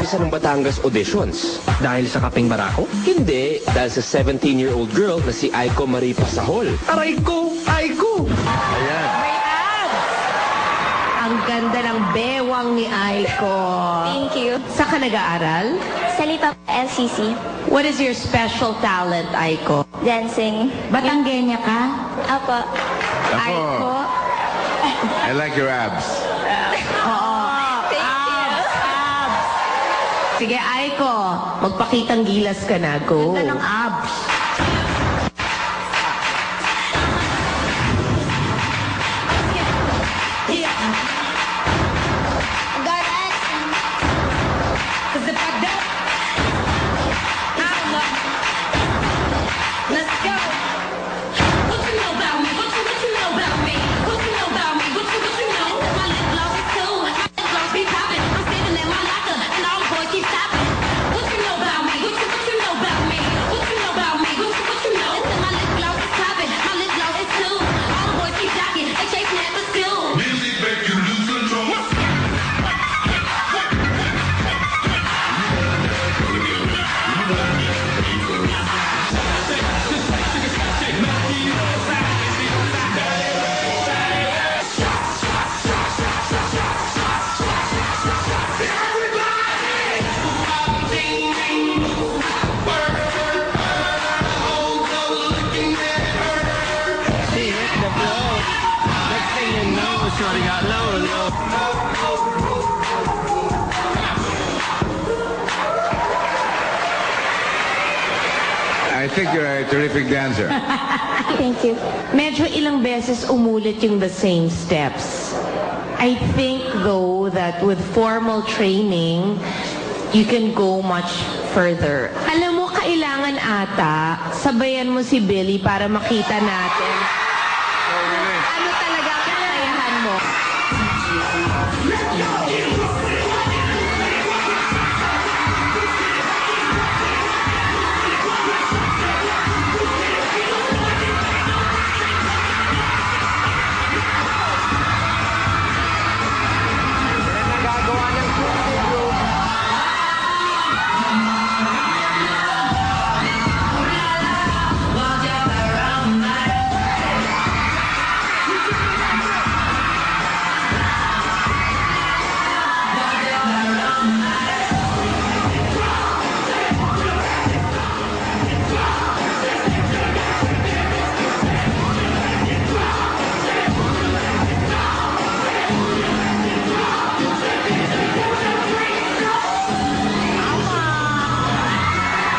nag-umpisa ng Batangas auditions. Dahil sa kaping barako? Hindi, dahil sa 17-year-old girl na si Aiko Marie Pasahol. Aray ko! Aiko! Ayan. May abs! Ang ganda ng bewang ni Aiko. Thank you. Saan ka nag-aaral? Sa Lipa LCC, What is your special talent, Aiko? dancing. Batanggenya ka? Apo. Aiko? I like your abs. Thank you. Abs! Sige, Aiko, magpakitang gilas ka na. Go. Ganda ng abs. God, accent. 'Cause if I don't, I'm up. Let's go. What you know about me? What you know about me? What you know about me? What you know? My lip gloss is too. My lip gloss be popping. I'm sitting in my locker and all the boys keep stopping. What you know about me? What you know about me? What you know about me? What you know? Listen, my lip gloss is popping. My lip gloss is too. All the boys keep jocking. They chasing after skill. Music make you lose control. She hit the floor. Next thing you know, shorty got low. I think you're a terrific dancer. Thank you. Medyo ilang beses umulit yung the same steps. I think though that with formal training, you can go much further. Alam mo, kailangan ata, sabayan mo si Billy para makita natin ano talaga ang kakayahan mo.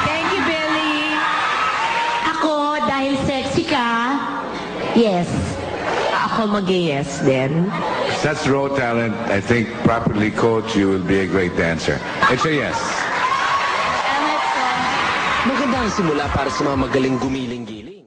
Thank you, Billy. Ako, dahil sexy ka, yes. Ako mag-yes din. That's raw talent. I think properly coached, you will be a great dancer. It's a yes. Maganda ang simula para sa mga magaling gumiling-giling.